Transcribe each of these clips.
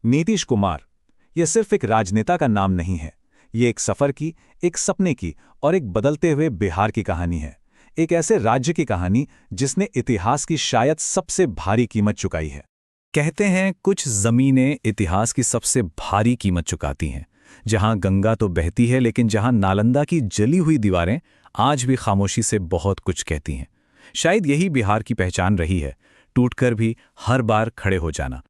नीतीश कुमार, यह सिर्फ एक राजनेता का नाम नहीं है। ये एक सफर की, एक सपने की और एक बदलते हुए बिहार की कहानी है। एक ऐसे राज्य की कहानी जिसने इतिहास की शायद सबसे भारी कीमत चुकाई है। कहते हैं कुछ जमीनें इतिहास की सबसे भारी कीमत चुकाती हैं। जहां गंगा तो बहती है, लेकिन जहां नालंदा की जली हुई दीवारें आज भी खामोशी से बहुत कुछ कहती हैं। शायद यही बिहार की पहचान रही है, टूटकर भी हर बार खड़े हो जाना।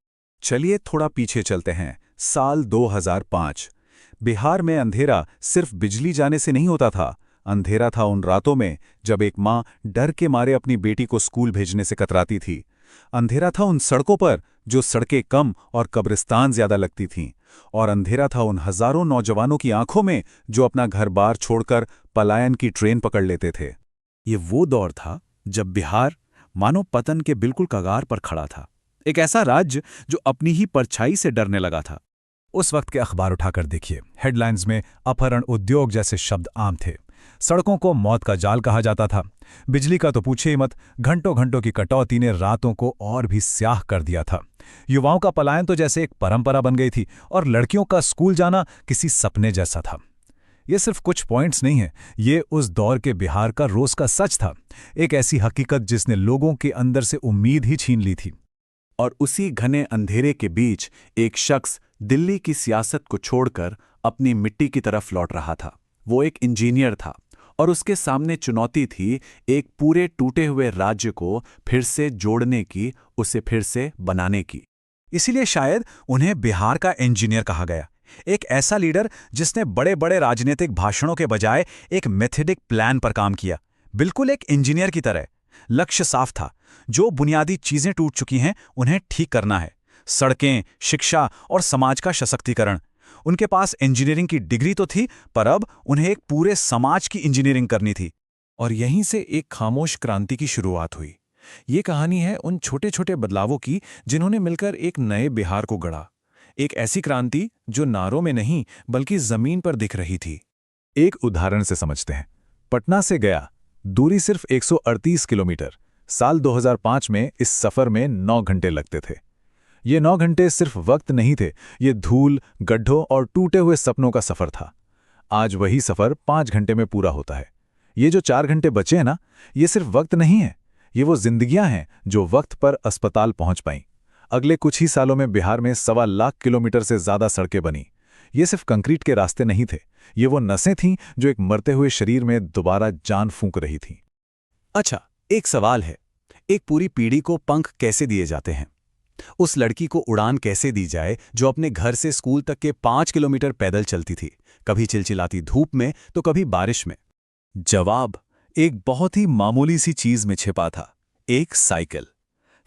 चलिए थोड़ा पीछे चलते हैं। साल 2005। बिहार में अंधेरा सिर्फ बिजली जाने से नहीं होता था। अंधेरा था उन रातों में जब एक माँ डर के मारे अपनी बेटी को स्कूल भेजने से कतराती थी। अंधेरा था उन सड़कों पर जो सड़कें कम और कब्रिस्तान ज्यादा लगती थीं। और अंधेरा था उन हजारों नौजवानों की आंखों में जो अपना घर-बार छोड़कर पलायन की ट्रेन पकड़ लेते थे। ये वो दौर था जब बिहार मानो पतन के बिल्कुल कगार पर खड़ा था। एक ऐसा राज्य जो अपनी ही परछाई से डरने लगा था। उस वक्त के अखबार उठाकर देखिए, हेडलाइंस में अपहरण उद्योग जैसे शब्द आम थे। सड़कों को मौत का जाल कहा जाता था। बिजली का तो पूछे ही मत, घंटों घंटों की कटौती ने रातों को और भी स्याह कर दिया था। युवाओं का पलायन तो जैसे एक परंपरा बन गई थी और लड़कियों का स्कूल जाना किसी सपने जैसा था। ये सिर्फ कुछ पॉइंट्स नहीं हैं, ये उस दौर के बिहार का रोज का सच था। एक ऐसी हकीकत जिसने लोगों के अंदर से उम्मीद ही छीन ली थी। और उसी घने अंधेरे के बीच एक शख्स दिल्ली की सियासत को छोड़कर अपनी मिट्टी की तरफ लौट रहा था। वो एक इंजीनियर था और उसके सामने चुनौती थी एक पूरे टूटे हुए राज्य को फिर से जोड़ने की, उसे फिर से बनाने की। इसीलिए शायद उन्हें बिहार का इंजीनियर कहा गया। एक ऐसा लीडर जिसने बड़े बड़े राजनीतिक भाषणों के बजाय एक मेथडिक प्लान पर काम किया, बिल्कुल एक इंजीनियर की तरह। लक्ष्य साफ था, जो बुनियादी चीजें टूट चुकी हैं उन्हें ठीक करना है। सड़कें, शिक्षा और समाज का सशक्तिकरण। उनके पास इंजीनियरिंग की डिग्री तो थी, पर अब उन्हें एक पूरे समाज की इंजीनियरिंग करनी थी। और यहीं से एक खामोश क्रांति की शुरुआत हुई। ये कहानी है उन छोटे छोटे बदलावों की जिन्होंने मिलकर एक नए बिहार को गढ़ा। एक ऐसी क्रांति जो नारों में नहीं बल्कि जमीन पर दिख रही थी। एक उदाहरण से समझते हैं। पटना से गया, दूरी सिर्फ 138 किलोमीटर। साल 2005 में इस सफर में 9 घंटे लगते थे। ये 9 घंटे सिर्फ वक्त नहीं थे, ये धूल, गड्ढों और टूटे हुए सपनों का सफर था। आज वही सफर 5 घंटे में पूरा होता है। ये जो 4 घंटे बचे हैं ना, ये सिर्फ वक्त नहीं है, ये वो जिंदगियां हैं जो वक्त पर अस्पताल पहुंच पाईं। अगले कुछ ही सालों में बिहार में 1.25 लाख किलोमीटर से ज्यादा सड़कें बनी। ये सिर्फ कंक्रीट के रास्ते नहीं थे, ये वो नसें थीं जो एक मरते हुए शरीर में दोबारा जान फूंक रही थीं। अच्छा, एक सवाल है, एक पूरी पीढ़ी को पंख कैसे दिए जाते हैं? उस लड़की को उड़ान कैसे दी जाए जो अपने घर से स्कूल तक के 5 किलोमीटर पैदल चलती थी, कभी चिलचिलाती धूप में तो कभी बारिश में? जवाब एक बहुत ही मामूली सी चीज में छिपा था, एक साइकिल।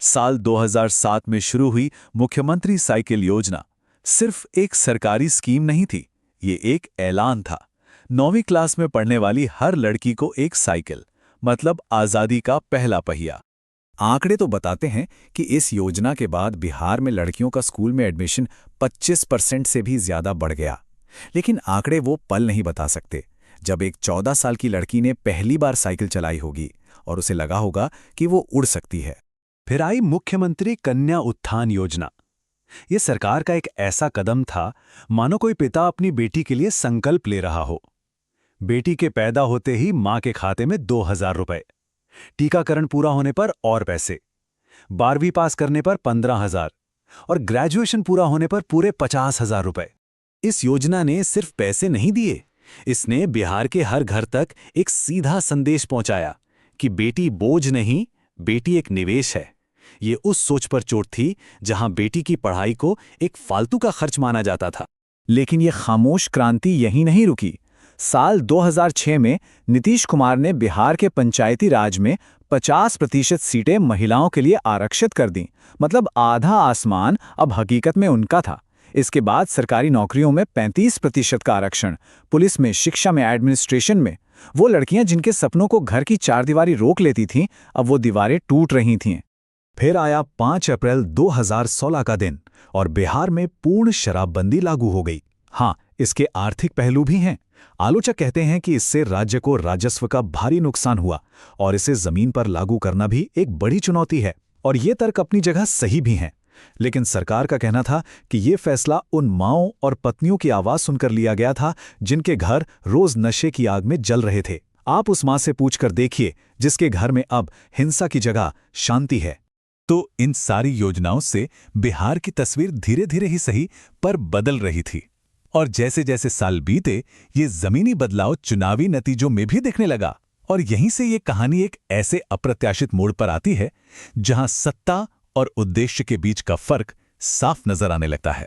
साल 2007 में शुरू हुई मुख्यमंत्री साइकिल योजना सिर्फ एक सरकारी स्कीम नहीं थी, ये एक ऐलान था। 9वीं क्लास में पढ़ने वाली हर लड़की को एक साइकिल, मतलब आजादी का पहला पहिया। आंकड़े तो बताते हैं कि इस योजना के बाद बिहार में लड़कियों का स्कूल में एडमिशन 25% से भी ज्यादा बढ़ गया। लेकिन आंकड़े वो पल नहीं बता सकते जब एक 14 साल की लड़की ने पहली बार साइकिल चलाई होगी और उसे लगा होगा कि वो उड़ सकती है। फिर आई मुख्यमंत्री कन्या उत्थान योजना। ये सरकार का एक ऐसा कदम था मानो कोई पिता अपनी बेटी के लिए संकल्प ले रहा हो। बेटी के पैदा होते ही मां के खाते में 2000 रुपए, टीकाकरण पूरा होने पर और पैसे, 12वीं पास करने पर 15,000 और ग्रेजुएशन पूरा होने पर पूरे 50,000 रुपए। इस योजना ने सिर्फ पैसे नहीं दिए, इसने बिहार के हर घर तक एक सीधा संदेश पहुंचाया कि बेटी बोझ नहीं, बेटी एक निवेश है। ये उस सोच पर चोट थी जहां बेटी की पढ़ाई को एक फालतू का खर्च माना जाता था। लेकिन यह खामोश क्रांति यहीं नहीं रुकी। साल 2006 में नीतीश कुमार ने बिहार के पंचायती राज में 50% सीटें महिलाओं के लिए आरक्षित कर दी। मतलब आधा आसमान अब हकीकत में उनका था। इसके बाद सरकारी नौकरियों में 35% का आरक्षण, पुलिस में, शिक्षा में, एडमिनिस्ट्रेशन में। वो लड़कियां जिनके सपनों को घर की चारदीवारी रोक लेती थीं, अब वो दीवारें टूट रही थीं। फिर आया 5 अप्रैल 2016 का दिन और बिहार में पूर्ण शराबबंदी लागू हो गई। हाँ, इसके आर्थिक पहलू भी हैं। आलोचक कहते हैं कि इससे राज्य को राजस्व का भारी नुकसान हुआ और इसे जमीन पर लागू करना भी एक बड़ी चुनौती है। और ये तर्क अपनी जगह सही भी हैं। लेकिन सरकार का कहना था कि ये फैसला उन माँओं और पत्नियों की आवाज़ सुनकर लिया गया था जिनके घर रोज नशे की आग में जल रहे थे। आप उस माँ से पूछकर देखिए जिसके घर में अब हिंसा की जगह शांति है। तो इन सारी योजनाओं से बिहार की तस्वीर धीरे धीरे ही सही पर बदल रही थी। और जैसे जैसे साल बीते, ये जमीनी बदलाव चुनावी नतीजों में भी दिखने लगा। और यहीं से ये कहानी एक ऐसे अप्रत्याशित मोड़ पर आती है जहां सत्ता और उद्देश्य के बीच का फर्क साफ नजर आने लगता है।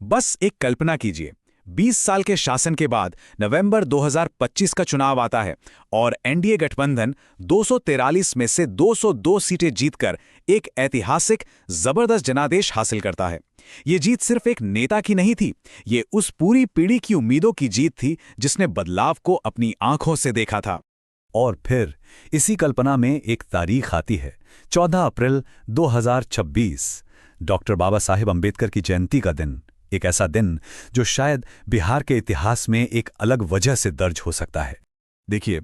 बस एक कल्पना कीजिए, 20 साल के शासन के बाद नवंबर 2025 का चुनाव आता है और एनडीए गठबंधन 243 में से 202 सीटें जीतकर एक ऐतिहासिक जबरदस्त जनादेश हासिल करता है। ये जीत सिर्फ एक नेता की नहीं थी, ये उस पूरी पीढ़ी की उम्मीदों की जीत थी जिसने बदलाव को अपनी आंखों से देखा था। और फिर इसी कल्पना में एक तारीख आती है, 14 अप्रैल 2026, डॉक्टर बाबा साहेब अंबेडकर की जयंती का दिन। एक ऐसा दिन जो शायद बिहार के इतिहास में एक अलग वजह से दर्ज हो सकता है। देखिए,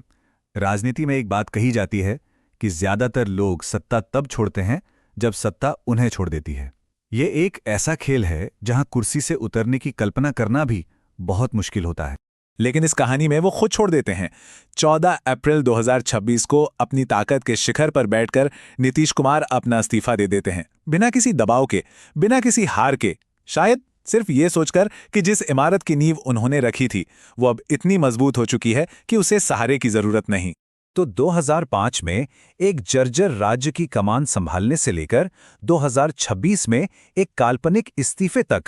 राजनीति में एक बात कही जाती है कि ज्यादातर लोग सत्ता तब छोड़ते हैं जब सत्ता उन्हें छोड़ देती है। ये एक ऐसा खेल है जहां कुर्सी से उतरने की कल्पना करना भी बहुत मुश्किल होता है। लेकिन इस कहानी में वो खुद छोड़ देते हैं। 14 अप्रैल 2026 को अपनी ताकत के शिखर पर बैठकर नीतीश कुमार अपना इस्तीफा दे देते हैं, बिना किसी दबाव के, बिना किसी हार के, शायद सिर्फ ये सोचकर कि जिस इमारत की नींव उन्होंने रखी थी वो अब इतनी मजबूत हो चुकी है कि उसे सहारे की जरूरत नहीं। तो 2005 में एक जर्जर राज्य की कमान संभालने से लेकर 2026 में एक काल्पनिक इस्तीफे तक,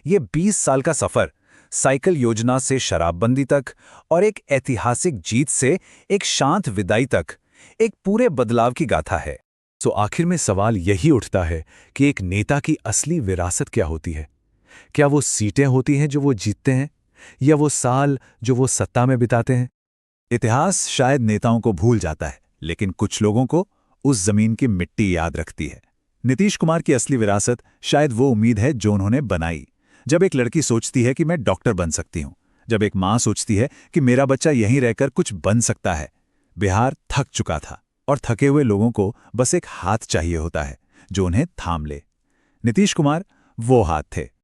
ये 20 साल का सफर, साइकिल योजना से शराबबंदी तक और एक ऐतिहासिक जीत से एक शांत विदाई तक, एक पूरे बदलाव की गाथा है। तो आखिर में सवाल यही उठता है कि एक नेता की असली विरासत क्या होती है? क्या वो सीटें होती हैं जो वो जीतते हैं, या वो साल जो वो सत्ता में बिताते हैं? इतिहास शायद नेताओं को भूल जाता है, लेकिन कुछ लोगों को उस जमीन की मिट्टी याद रखती है। नीतीश कुमार की असली विरासत शायद वो उम्मीद है जो उन्होंने बनाई। जब एक लड़की सोचती है कि मैं डॉक्टर बन सकती हूं, जब एक मां सोचती है कि मेरा बच्चा यहीं रहकर कुछ बन सकता है। बिहार थक चुका था और थके हुए लोगों को बस एक हाथ चाहिए होता है जो उन्हें थाम ले। नीतीश कुमार वो हाथ थे।